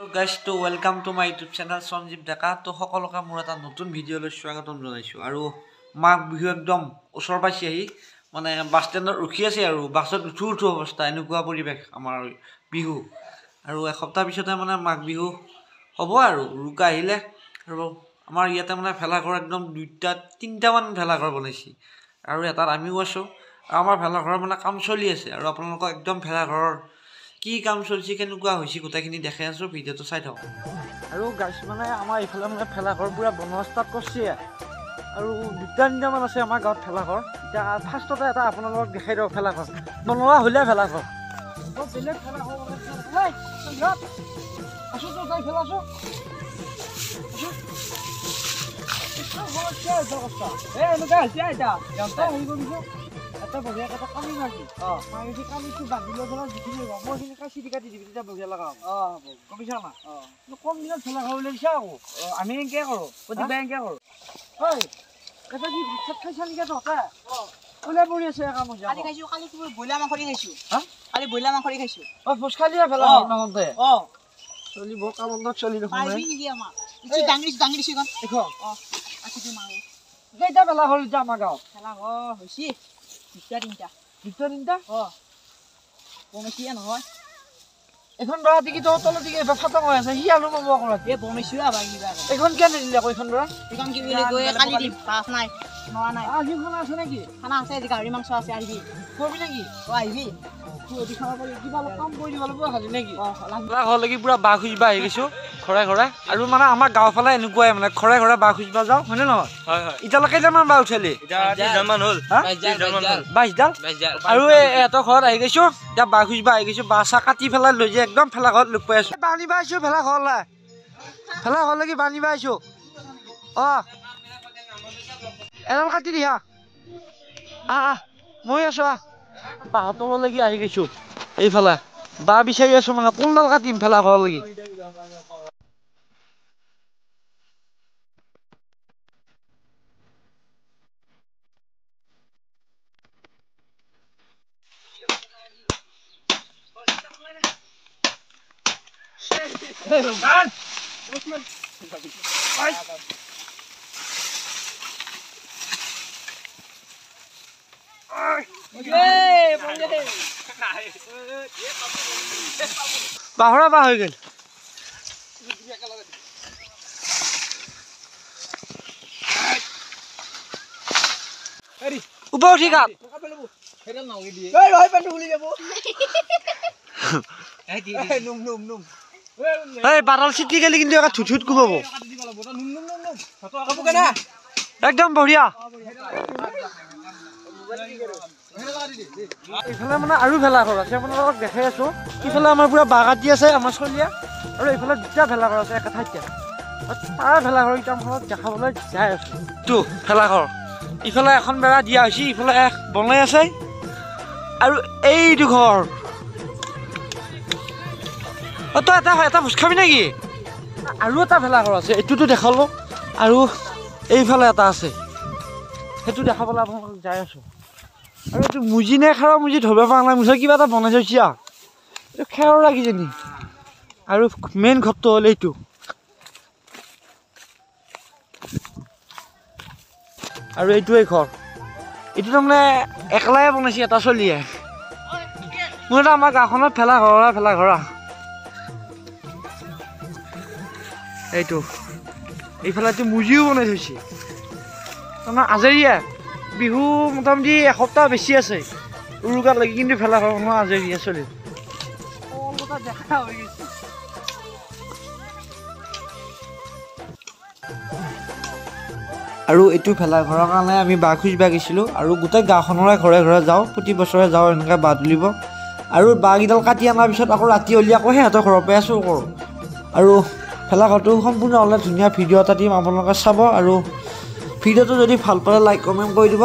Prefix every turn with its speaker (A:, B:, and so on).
A: Hello guys, to welcome to my YouTube channel Sanjeev Daka. To সকলোকে মোৰ এটা নতুন ভিডিঅ'লৈ স্বাগতম জনাইছো আৰু মাঘ বিহু একদম ওচৰ পাইছে আহি মানে বাছ ষ্টেণ্ডত ৰখি আছে আৰু বাছত উঠু অৱস্থা এনেকুৱা পৰিৱেশ আমাৰ বিহু আৰু এসপ্তাহ পিছতে মানে মাঘ বিহু হ'ব আৰু ৰুকা আহিলে আৰু আমাৰ ইয়াতে মানে ভেলাঘৰ একদম দুটা তিনটা মান ভেলাঘৰ বনাইছি আৰু এটাত আমিও আছো আমাৰ ভেলাঘৰৰ মানে কাম চলি আছে আৰু আপোনালোকক একদম ভেলাঘৰৰ কি কাম চলছে কেনেকুৱা হৈছে গোটেইখিনি দেখাই আছো ভিডিঅ'টো চাই থাকক আৰু গাইছ মানে আমাৰ ইফালে মানে ভেলাঘৰ পুৰা বনোৱা ষ্টাৰ্ট কৰিছে আৰু দুটা তিনিটামান আছে আমাৰ গাঁৱত ভেলাঘৰ এতিয়া ফাৰ্ষ্টতে এটা আপোনালোকক দেখাই দিওঁ ভেলাঘৰ বনোৱা হ'লে ভেলাঘৰ বেলেগ ভেলাঘৰ এটা বঢ়িয়া কথা কামি মাৰি মাৰি কামিটো বান্ধি লৈ পেলাই যিখিনি হ'ব মইখিনি কাচি দি কাটি দিবি তেতিয়া বঢ়িয়া লগা হ'ব কমিছা না কম দিনত ভেলা খাব লাগিছে আকৌ আমি এনেকৈ কৰোঁ প্ৰতিবাৰে এনেকৈ কৰোঁ হয় এটা কি ভাত চাত খাইছা নেকি তহঁতে ওলাই পৰি আছে কাম কালি খাইছোঁ কালি ব্ৰইলাৰ মাংস দি খাইছোঁ কালি ব্ৰইলাৰ মাংস দি খাইছোঁ ভোজ খালিয়ে ভেলা নহওঁতে চলিব কামত চলি দেখোন নেকি আমাৰ ডাঙৰি দিছোঁ এখন কেইটা ভেলা হ'ল এতিয়া আমাৰ গাঁৱত ভেলা হৈছে তিনটা বমেচিয়া নহয় এখন বৰা দিকে তো তল দিকে ফাটা হৈ আছে হি আলু মাব কৰা এ বমেচিয়া ভাই কিবা এখন কেনে দিলে কই এখন বৰা এখন কি বিলে গৈ কালি দি পাছ নাই নয়া নাই আজি খানা আছে নেকি খানা আছে আজি গাহৰি মাংস আছে আহিবি কবি নেকি আহিবি তুই দি খাব পাৰি কিবা কাম কৰি দিব লাগিব খালি নেকি লাগা হলকি পুৰা বাঘ খুজিবা আহি গৈছো খৰে খৰে আৰু মানে আমাৰ গাঁও ফালে এনেকুৱাই মানে খৰে খৰে বাঘ খুজিবা যাও হয়নে নহয় হয় হয় ইতালে কেইটামান বাঘ উঠালি এটা 20 মান হ'ল 22 ডাল আৰু এত ঘৰত আহি গৈছো এতিয়া বাঘ খুজিবা আহি গৈছো বাছা কাটি ফেলাই লৈ যে একদম ফেলা ঘৰত লুক পাই আছো বানি বাইছো ফেলা ঘৰ লাগি বানি বাইছো এডাল কাটি দিয়া মই আছো পাহাৰলৈকে আহি গৈছো এইফালে বা বিচাৰি আছো মানে কোনডাল কাটিম ফেলা ঘৰ লাগি বাহৰা বা হৈ গেল ওপৰ উঠি গাত বাটাল চিটি গেলি কিন্তু থুথুত কোবাব একদম বঢ়িয়া এইফালে মানে আৰু ভেলাঘৰ আছে আপোনালোকক দেখাই আছো ইফালে আমাৰ পুৰা বাগাতি আছে আমাৰ চলিয়া আৰু এইফালে দুটা ভেলাঘৰ আছে একে ঠাইতে তাৰ ভেলাঘৰ এতিয়া ঘৰত দেখাবলৈ যাই আছো তো ভেলাঘৰ ইফালে এখন বেৰা দিয়া হৈছে ইফালে বনাই আছে আৰু এইটো ঘৰ তই এটা ভোজ খাবি নেকি আৰু এটা ভেলাঘৰ আছে এইটোতো দেখালো আৰু এইফালে এটা আছে সেইটো দেখাবলৈ আপোনালোকক যাই আছো আৰু এইটো মুজি নে খেৰৰ মুজি ধৰিব পৰা নাই মুঠৰ কিবা এটা বনাই থৈছে এইটো খেৰৰ লাগিছেনি আৰু মেইন ঘৰটো হ'ল এইটো আৰু এইটোৱেই ঘৰ এইটো তাৰমানে একলাই বনাইছে এটা চলিয়ে মোৰ এটা আমাৰ গাঁওখনত ভেলাঘৰা এইটো এইফালে মুজিও বনাই থৈছে তাৰমানে আজৰিয়া বিহু মোটামুটি এসপ্তাহ বেছি আছে উৰুকাত লাগি কিন্তু ভেলাঘৰ বনোৱা আজৰিয়া চলি আৰু এইটো ভেলাঘৰৰ কাৰণে আমি বাঁহ খুজিব গৈছিলোঁ আৰু গোটেই গাঁওখনৰে ঘৰে ঘৰে যাওঁ প্ৰতি বছৰে যাওঁ এনেকৈ বাঁহ তুলিব আৰু বাঁহকেইডাল কাটি অনাৰ পিছত আকৌ ৰাতি হ'লে আকৌ সিহঁতৰ ঘৰৰ পৰাই চুৰ কৰোঁ আৰু ভেলাঘৰটো সম্পূৰ্ণ হ'লে ধুনীয়া ভিডিঅ' এটা দিম আপোনালোকে চাব আৰু ভিডিঅ'টো যদি ভাল পালে লাইক কমেণ্ট কৰি দিব